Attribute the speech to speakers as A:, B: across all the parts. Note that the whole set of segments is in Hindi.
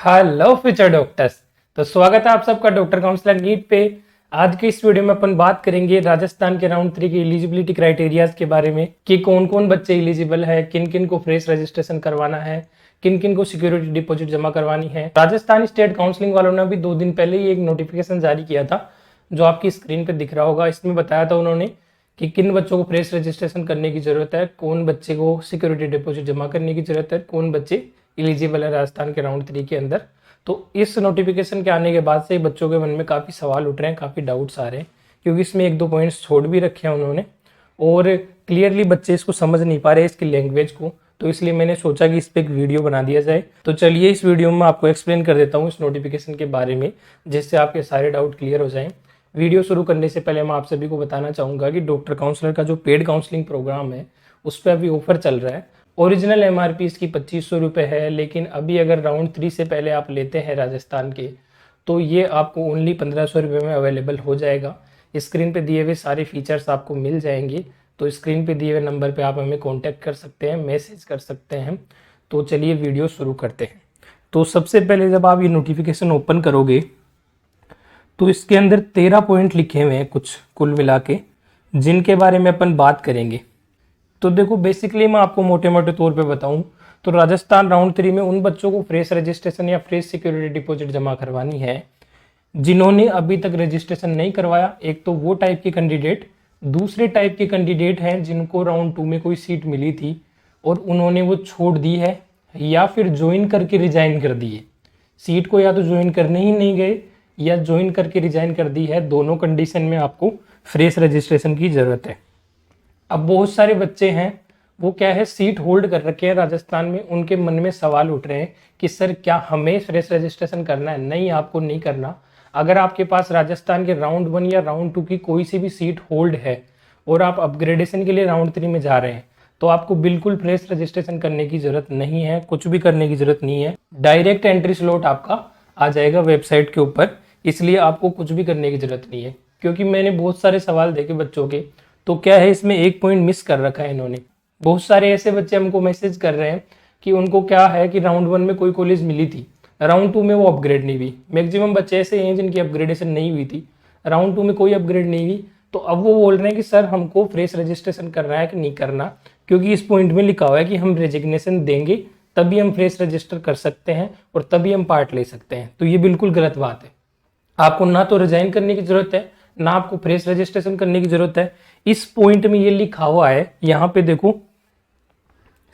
A: Hello future doctors. तो स्वागत है आप सबका डॉक्टर काउंसलर नीट पे। आज के इस वीडियो में अपन बात करेंगे राजस्थान के राउंड 3 के एलिजिबिलिटी क्राइटेरियाज के बारे में कि कौन कौन बच्चे एलिजिबल है, किन किन को फ्रेश रजिस्ट्रेशन करवाना है, किन किन को सिक्योरिटी डिपॉजिट जमा करवानी है। राजस्थान स्टेट काउंसलिंग वालों ने अभी 2 दिन पहले ही एक नोटिफिकेशन जारी किया था जो आपकी स्क्रीन पर दिख रहा होगा। इसमें बताया था उन्होंने कि किन बच्चों को फ्रेश रजिस्ट्रेशन करने की जरूरत है, कौन बच्चे को सिक्योरिटी डिपॉजिट जमा करने की जरूरत है, कौन बच्चे एलिजिबल है राजस्थान के राउंड 3 के अंदर। तो इस नोटिफिकेशन के आने के बाद से बच्चों के मन में काफ़ी सवाल उठ रहे हैं, काफ़ी डाउट्स आ रहे हैं, क्योंकि इसमें 1-2 पॉइंट्स छोड़ भी रखे हैं उन्होंने और क्लियरली बच्चे इसको समझ नहीं पा रहे इसकी लैंग्वेज को। तो इसलिए मैंने सोचा कि इस पर एक वीडियो बना दिया जाए। तो चलिए इस वीडियो में आपको एक्सप्लेन कर देता हूँ इस नोटिफिकेशन के बारे में, जिससे आपके सारे डाउट क्लियर हो जाएं। वीडियो शुरू करने से पहले मैं आप सभी को बताना चाहूँगा कि डॉक्टर काउंसलर का जो पेड काउंसलिंग प्रोग्राम है उस पर अभी ऑफर चल रहा है। ओरिजिनल MRP इसकी 2500 रुपये है, लेकिन अभी अगर राउंड 3 से पहले आप लेते हैं राजस्थान के तो ये आपको ओनली 1500 रुपये में अवेलेबल हो जाएगा। स्क्रीन पे दिए हुए सारे फीचर्स आपको मिल जाएंगे। तो स्क्रीन पे दिए हुए नंबर पे आप हमें कांटेक्ट कर सकते हैं, मैसेज कर सकते हैं। तो चलिए वीडियो शुरू करते हैं। तो सबसे पहले जब आप ये नोटिफिकेशन ओपन करोगे तो इसके अंदर 13 पॉइंट लिखे हुए हैं कुछ कुल मिला के, जिनके बारे में अपन बात करेंगे। तो देखो बेसिकली मैं आपको मोटे मोटे तौर पे बताऊं तो राजस्थान राउंड 3 में उन बच्चों को फ्रेश रजिस्ट्रेशन या फ्रेश सिक्योरिटी डिपॉजिट जमा करवानी है जिन्होंने अभी तक रजिस्ट्रेशन नहीं करवाया। एक तो वो टाइप के कैंडिडेट, दूसरे टाइप के कैंडिडेट हैं जिनको राउंड 2 में कोई सीट मिली थी और उन्होंने वो छोड़ दी है या फिर ज्वाइन करके रिजाइन कर दी है। सीट को या तो ज्वाइन करने ही नहीं गए या ज्वाइन करके रिजाइन कर दी है। दोनों कंडीशन में आपको फ्रेश रजिस्ट्रेशन की ज़रूरत है। अब बहुत सारे बच्चे हैं वो क्या है, सीट होल्ड कर रखे हैं राजस्थान में, उनके मन में सवाल उठ रहे हैं कि सर क्या हमें फ्रेश रजिस्ट्रेशन करना है? नहीं, आपको नहीं करना। अगर आपके पास राजस्थान के राउंड 1 या राउंड 2 की कोई सी भी सीट होल्ड है और आप अपग्रेडेशन के लिए राउंड 3 में जा रहे हैं तो आपको बिल्कुल फ्रेश रजिस्ट्रेशन करने की जरूरत नहीं है, कुछ भी करने की जरूरत नहीं है। डायरेक्ट एंट्री स्लॉट आपका आ जाएगा वेबसाइट के ऊपर, इसलिए आपको कुछ भी करने की जरूरत नहीं है। क्योंकि मैंने बहुत सारे सवाल देखे बच्चों के, तो क्या है इसमें एक पॉइंट मिस कर रखा है इन्होंने। बहुत सारे ऐसे बच्चे हमको मैसेज कर रहे हैं कि उनको क्या है कि राउंड 1 में कोई कॉलेज मिली थी, राउंड 2 में वो अपग्रेड नहीं हुई। मैक्सिमम बच्चे ऐसे हैं जिनकी अपग्रेडेशन नहीं हुई थी, राउंड 2 में कोई अपग्रेड नहीं हुई। तो अब वो बोल रहे हैं कि सर हमको फ्रेश रजिस्ट्रेशन करना है कि नहीं करना, क्योंकि इस पॉइंट में लिखा हुआ है कि हम रेजिग्नेशन देंगे तभी हम फ्रेश रजिस्टर कर सकते हैं और तभी हम पार्ट ले सकते हैं। तो ये बिल्कुल गलत बात है। आपको ना तो रिजाइन करने की जरूरत है, ना आपको फ्रेश रजिस्ट्रेशन करने की जरूरत है। इस पॉइंट में ये लिखा हुआ है, यहाँ पे देखो,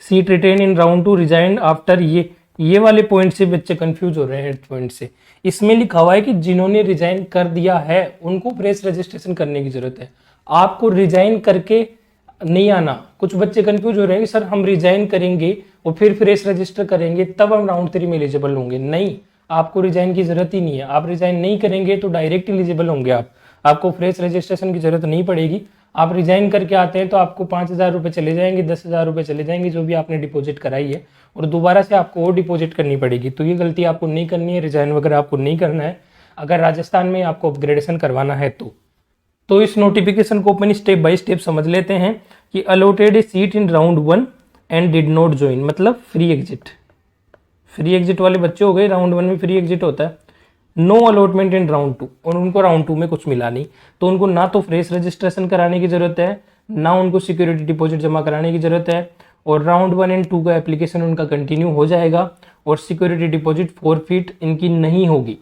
A: seat retain in round 2 resign after, ये वाले पॉइंट से बच्चे कंफ्यूज हो रहे हैं। पॉइंट से इसमें लिखा हुआ है कि जिन्होंने रिजाइन कर दिया है उनको फ्रेश रजिस्ट्रेशन करने की जरूरत है, आपको रिजाइन करके नहीं आना। कुछ बच्चे कंफ्यूज हो रहे हैं कि सर हम रिजाइन करेंगे और फिर फ्रेश रजिस्टर करेंगे तब हम राउंड 3 में एलिजिबल होंगे। नहीं, आपको रिजाइन की जरूरत ही नहीं है। आप रिजाइन नहीं करेंगे तो डायरेक्ट एलिजिबल होंगे आपको फ्रेश रजिस्ट्रेशन की जरूरत नहीं पड़ेगी। आप रिजाइन करके आते हैं तो आपको 5000 रुपये चले जाएंगे, 10,000 रुपये चले जाएंगे जो भी आपने डिपॉजिट कराई है, और दोबारा से आपको और डिपॉजिट करनी पड़ेगी। तो ये गलती आपको नहीं करनी है, रिजाइन वगैरह आपको नहीं करना है अगर राजस्थान में आपको अपग्रेडेशन करवाना है तो इस नोटिफिकेशन को अपन स्टेप बाय स्टेप समझ लेते हैं कि allotted a seat in round 1 and did not join, मतलब फ्री एग्जिट वाले बच्चे हो गए। राउंड 1 में फ्री एग्जिट होता है। नो अलॉटमेंट इन राउंड 2, और उनको राउंड 2 में कुछ मिला नहीं, तो उनको ना तो फ्रेश रजिस्ट्रेशन कराने की जरूरत है, ना उनको सिक्योरिटी डिपॉजिट जमा कराने की जरूरत है, और राउंड 1 एंड 2 का एप्लीकेशन उनका कंटिन्यू हो जाएगा और सिक्योरिटी डिपॉजिट फॉरफिट इनकी नहीं होगी।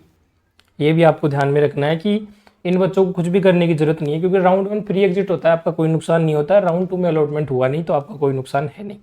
A: ये भी आपको ध्यान में रखना है कि इन बच्चों को कुछ भी करने की जरूरत नहीं है, क्योंकि राउंड 1 फ्री एग्जिट होता है, आपका कोई नुकसान नहीं होता। राउंड 2 में अलॉटमेंट हुआ नहीं तो आपका कोई नुकसान है नहीं।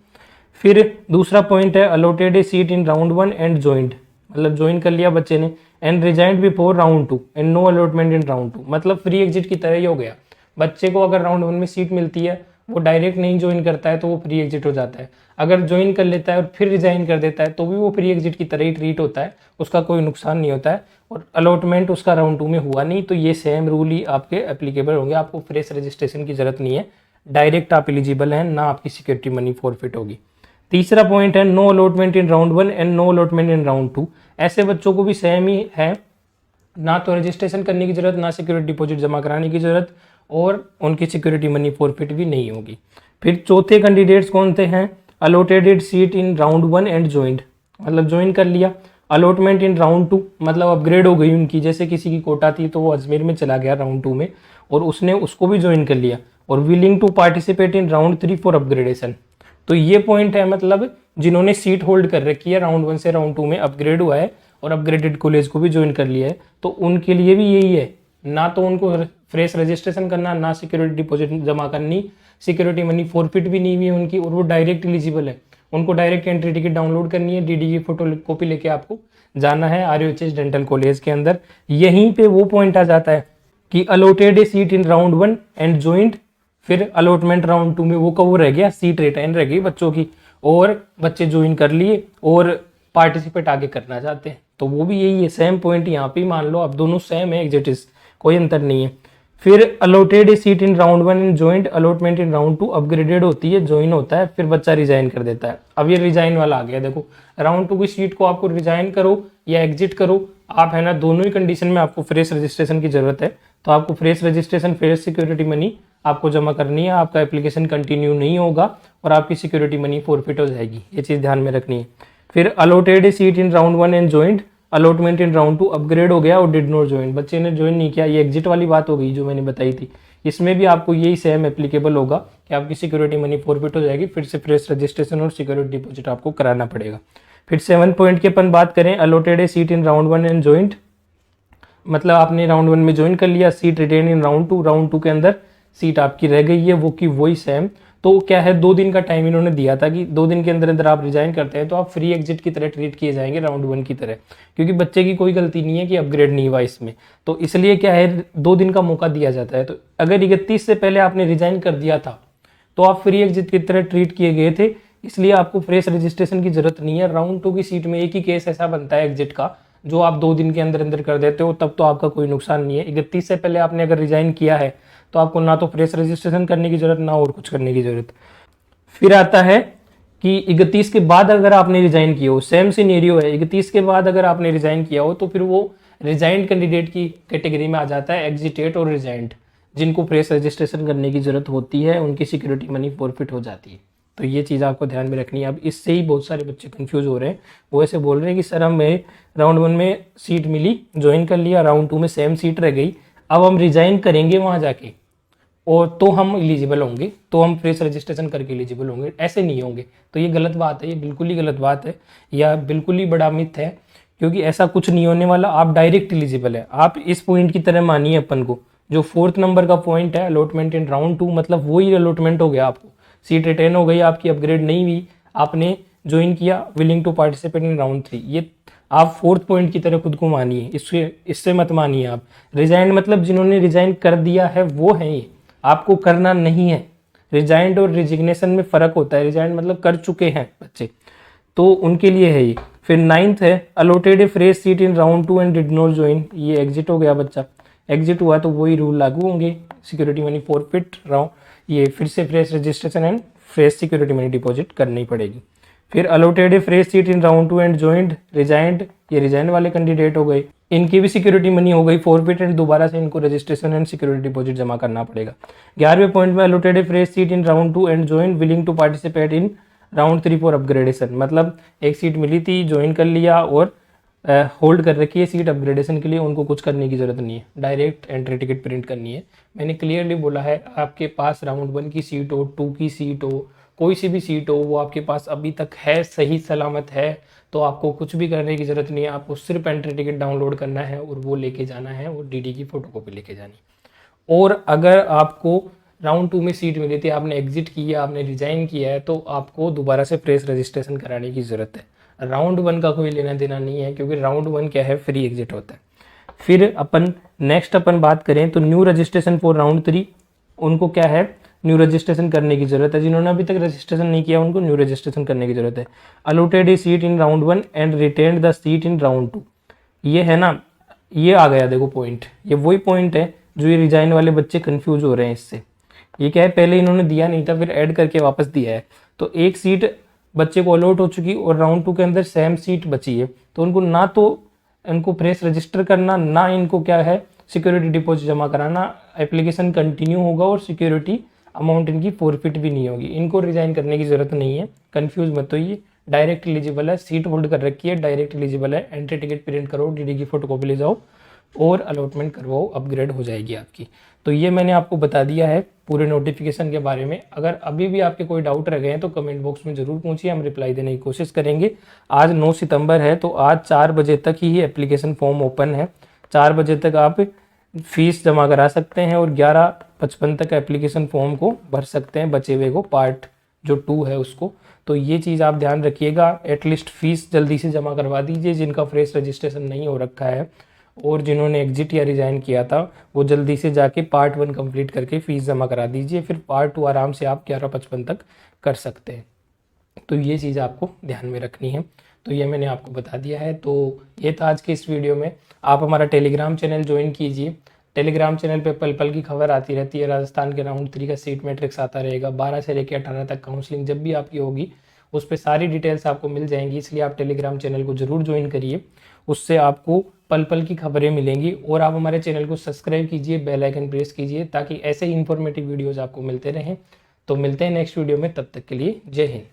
A: फिर दूसरा पॉइंट है allotted a seat in round 1 and joined, मतलब ज्वाइन कर लिया बच्चे ने, and resigned before round 2 and no allotment in round 2, मतलब फ्री एग्जिट की तरह ही हो गया। बच्चे को अगर राउंड 1 में सीट मिलती है, वो डायरेक्ट नहीं ज्वाइन करता है तो वो फ्री एग्जिट हो जाता है। अगर ज्वाइन कर लेता है और फिर रिजाइन कर देता है तो भी वो फ्री एग्जिट की तरह ही ट्रीट होता है, उसका कोई नुकसान नहीं होता है, और अलॉटमेंट उसका राउंड 2 में हुआ नहीं तो ये सेम रूल ही आपके एप्लीकेबल होंगे। आपको फ्रेश रजिस्ट्रेशन की जरूरत नहीं है, डायरेक्ट आप एलिजिबल हैं, ना आपकी सिक्योरिटी मनी फॉरफिट होगी। तीसरा पॉइंट है no allotment in round 1 and no allotment in round 2। ऐसे बच्चों को भी सेम ही है, ना तो रजिस्ट्रेशन करने की जरूरत, ना सिक्योरिटी डिपॉजिट जमा कराने की जरूरत, और उनकी सिक्योरिटी मनी फॉरफिट भी नहीं होगी। फिर चौथे कैंडिडेट्स कौन से हैं, allotted seat in round 1 and joined, मतलब ज्वाइन कर लिया, अलॉटमेंट इन राउंड 2 मतलब अपग्रेड हो गई उनकी, जैसे किसी की कोटा थी तो वो अजमेर में चला गया राउंड 2 में और उसने उसको भी ज्वाइन कर लिया, और willing to participate in round 3 for upgradation. तो ये पॉइंट है, मतलब जिन्होंने सीट होल्ड कर रखी है राउंड 1 से राउंड 2 में, अपग्रेड हुआ है और अपग्रेडेड कॉलेज को भी ज्वाइन कर लिया है, तो उनके लिए भी यही है, ना तो उनको फ्रेश रजिस्ट्रेशन करना, ना सिक्योरिटी डिपॉजिट जमा करनी, सिक्योरिटी मनी फॉरफिट भी नहीं हुई है उनकी, और वो डायरेक्ट एलिजिबल है। उनको डायरेक्ट एंट्री टिकट डाउनलोड करनी है, डीडी की फोटो कॉपी लेके आपको जाना है RUHS डेंटल कॉलेज के अंदर। यहीं पे वो पॉइंट आ जाता है कि allotted a seat in round 1 and joint, फिर अलॉटमेंट राउंड 2 में वो कब रह गया, सीट रिटेन रह गई बच्चों की, और बच्चे ज्वाइन कर लिए और पार्टिसिपेट आगे करना चाहते हैं, तो वो भी यही है, सेम पॉइंट यहाँ पे मान लो, अब दोनों सेम है, एग्जिट कोई अंतर नहीं है। फिर allotted a seat in round 1 and joint allotment in round 2, upgraded होती है, ज्वाइन होता है, फिर बच्चा रिजाइन कर देता है। अब ये रिजाइन वाला आ गया, देखो राउंड 2 की सीट को आपको रिजाइन करो या एग्जिट करो, आप है ना, दोनों ही कंडीशन में आपको फ्रेश रजिस्ट्रेशन की जरूरत है। तो आपको fresh registration, fresh security money आपको जमा करनी है, आपका एप्लीकेशन कंटिन्यू नहीं होगा और आपकी सिक्योरिटी मनी फॉरफिट हो जाएगी, ये चीज़ ध्यान में रखनी है। फिर allotted a seat in round 1 and joint allotment in round 2, upgrade हो गया और डिड नॉट ज्वाइन, बच्चे ने ज्वाइन नहीं किया, ये एग्जिट वाली बात हो गई जो मैंने बताई थी। इसमें भी आपको यही सेम एप्लीकेबल होगा कि आपकी सिक्योरिटी मनी फॉरफिट हो जाएगी, फिर से फ्रेश रजिस्ट्रेशन और सिक्योरिटी डिपॉजिट आपको कराना पड़ेगा। फिर 7 पॉइंट की अपन बात करें, allotted a seat in round 1 and joined, मतलब आपने राउंड 1 में ज्वाइन कर लिया, seat retain in round 2, round 2 के अंदर सीट आपकी रह गई है वो की वही सेम। तो क्या है, 2 दिन का टाइम इन्होंने दिया था कि 2 दिन के अंदर अंदर आप रिजाइन करते हैं तो आप फ्री एग्जिट की तरह ट्रीट किए जाएंगे राउंड 1 की तरह, क्योंकि बच्चे की कोई गलती नहीं है कि अपग्रेड नहीं हुआ इसमें, तो इसलिए क्या है 2 दिन का मौका दिया जाता है। तो अगर 31 से पहले आपने रिजाइन कर दिया था तो आप फ्री एग्जिट की तरह ट्रीट किए गए थे, इसलिए आपको फ्रेश रजिस्ट्रेशन की जरूरत नहीं है। राउंड 2 की सीट में एक ही केस ऐसा बनता है एग्जिट का, जो आप 2 दिन के अंदर अंदर कर देते हो, तब तो आपका कोई नुकसान नहीं है। 31 से पहले आपने अगर रिजाइन किया है तो आपको ना तो फ्रेश रजिस्ट्रेशन करने की जरूरत, ना और कुछ करने की जरूरत। फिर आता है कि 31 के बाद अगर आपने रिजाइन किया हो, सेम सिनेरियो है, 31 के बाद अगर आपने रिजाइन किया हो तो फिर वो रिजाइंड कैंडिडेट की कैटेगरी में आ जाता है, एग्जिटेड और रिजाइंड, जिनको फ्रेश रजिस्ट्रेशन करने की जरूरत होती है, उनकी सिक्योरिटी मनी फॉरफिट हो जाती है। तो ये चीज़ आपको ध्यान में रखनी है। अब इससे ही बहुत सारे बच्चे कंफ्यूज हो रहे हैं, वो ऐसे बोल रहे हैं कि सर हमें राउंड 1 में सीट मिली, ज्वाइन कर लिया, राउंड 2 में सेम सीट रह गई, अब हम रिजाइन करेंगे वहाँ जाके और तो हम एलिजिबल होंगे, तो हम फ्रेश रजिस्ट्रेशन करके एलिजिबल होंगे, ऐसे नहीं होंगे। तो ये गलत बात है, ये बिल्कुल ही गलत बात है, या बिल्कुल ही बड़ा मिथ है, क्योंकि ऐसा कुछ नहीं होने वाला। आप डायरेक्ट एलिजिबल है, आप इस पॉइंट की तरह मानिए अपन को, जो 4th नंबर का पॉइंट है अलॉटमेंट इन राउंड 2, मतलब वही अलॉटमेंट हो गया, आपको सीट रिटेन हो गई, आपकी अपग्रेड नहीं हुई, आपने ज्वाइन किया, willing to participate in round 3, ये आप 4th पॉइंट की तरह खुद को मानिए, इससे मत मानिए आप। रिजाइन मतलब जिन्होंने रिजाइन कर दिया है वो है, ये आपको करना नहीं है। रिजाइंड और रिजिग्नेशन में फर्क होता है, रिजाइंड मतलब कर चुके हैं बच्चे, तो उनके लिए है ये। फिर 9th है allotted a fresh seat in round 2 and did not join, ये एग्जिट हो गया बच्चा, एग्जिट हुआ तो वही रूल लागू होंगे, सिक्योरिटी मनी फॉरफिट राउंड, ये फिर से fresh registration and fresh security money deposit करनी पड़ेगी। फिर allotted a fresh seat in round 2 and joined resigned, ये रिजाइन वाले कैंडिडेट हो गए, इनकी भी सिक्योरिटी मनी हो गई फॉरफिट एंड दोबारा से इनको रजिस्ट्रेशन एंड सिक्योरिटी डिपॉजिट जमा करना पड़ेगा। 11वें पॉइंट में allotted a fresh seat in round 2 and join willing to participate in round 3 for upgradation, मतलब एक सीट मिली थी, ज्वाइन कर लिया और होल्ड कर रखी है सीट अपग्रेडेशन के लिए, उनको कुछ करने की जरूरत नहीं है, डायरेक्ट एंट्री टिकट प्रिंट करनी है। मैंने क्लियरली बोला है, आपके पास राउंड 1 की सीट हो, 2 की सीट हो, कोई सी भी सीट हो, वो आपके पास अभी तक है, सही सलामत है, तो आपको कुछ भी करने की जरूरत नहीं है, आपको सिर्फ एंट्री टिकट डाउनलोड करना है और वो लेके जाना है, और डीडी की फोटोकॉपी लेके जानी है। और अगर आपको राउंड 2 में सीट मिली थी, आपने एग्जिट किया, आपने रिजाइन किया है, तो आपको दोबारा से फ्रेश रजिस्ट्रेशन कराने की ज़रूरत है। राउंड 1 का कोई लेना देना नहीं है, क्योंकि राउंड 1 क्या है, फ्री एग्जिट होता है। फिर अपन नेक्स्ट बात करें तो न्यू रजिस्ट्रेशन फॉर राउंड 3, उनको क्या है, न्यू रजिस्ट्रेशन करने की जरूरत है। जिन्होंने अभी तक रजिस्ट्रेशन नहीं किया उनको न्यू रजिस्ट्रेशन करने की जरूरत है। Allotted a seat in round 1 and retain the seat in round 2, ये है ना, ये आ गया देखो पॉइंट, ये वही पॉइंट है जो ये रिजाइन वाले बच्चे कंफ्यूज हो रहे हैं इससे। ये क्या है, पहले इन्होंने दिया नहीं था, फिर ऐड करके वापस दिया है, तो एक सीट बच्चे को अलॉट हो चुकी और राउंड 2 के अंदर सेम सीट बची है, तो उनको ना तो इनको फ्रेश रजिस्टर करना, ना इनको क्या है सिक्योरिटी डिपॉजिट जमा कराना, एप्लीकेशन कंटिन्यू होगा और सिक्योरिटी अमाउंट इनकी फॉरफिट भी नहीं होगी। इनको रिजाइन करने की जरूरत नहीं है, कंफ्यूज मत होइए, डायरेक्ट एलिजिबल है, सीट होल्ड कर रखी है, डायरेक्ट एलिजिबल है, एंट्री टिकट प्रिंट करो, डीडी की फोटोकॉपी ले जाओ और अलॉटमेंट करवाओ, अपग्रेड हो जाएगी आपकी। तो ये मैंने आपको बता दिया है पूरे नोटिफिकेशन के बारे में। अगर अभी भी आपके कोई डाउट रह गए हैं तो कमेंट बॉक्स में जरूर पूछिए, हम रिप्लाई देने की कोशिश करेंगे। आज 9 सितंबर है तो आज 4 बजे तक ही एप्लीकेशन फॉर्म ओपन है। 4 बजे तक आप फीस जमा करा सकते हैं और 11:55 तक एप्लीकेशन फॉर्म को भर सकते हैं, बचे हुए को, पार्ट जो 2 है उसको। तो ये चीज़ आप ध्यान रखिएगा, एटलीस्ट फीस जल्दी से जमा करवा दीजिए जिनका फ्रेश रजिस्ट्रेशन नहीं हो रखा है, और जिन्होंने एग्जिट या रिजाइन किया था वो जल्दी से जाके पार्ट 1 कंप्लीट करके फीस जमा करा दीजिए, फिर पार्ट 2 आराम से आप 11:55 तक कर सकते हैं। तो ये चीज़ आपको ध्यान में रखनी है। तो ये मैंने आपको बता दिया है। तो ये था आज के इस वीडियो में। आप हमारा टेलीग्राम चैनल ज्वाइन कीजिए। टेलीग्राम चैनल पे पल पल की खबर आती रहती है। राजस्थान के राउंड 3 का सीट मैट्रिक्स आता रहेगा। 12 से लेकर 18 तक काउंसलिंग जब भी आपकी होगी उस पर सारी डिटेल्स आपको मिल जाएंगी, इसलिए आप टेलीग्राम चैनल को जरूर ज्वाइन करिए। उससे आपको पल पल की खबरें मिलेंगी। और आप हमारे चैनल को सब्सक्राइब कीजिए, बेल आइकन प्रेस कीजिए ताकि ऐसे ही इंफॉर्मेटिव वीडियोज़ आपको मिलते रहें। तो मिलते हैं नेक्स्ट वीडियो में, तब तक के लिए जय हिंद।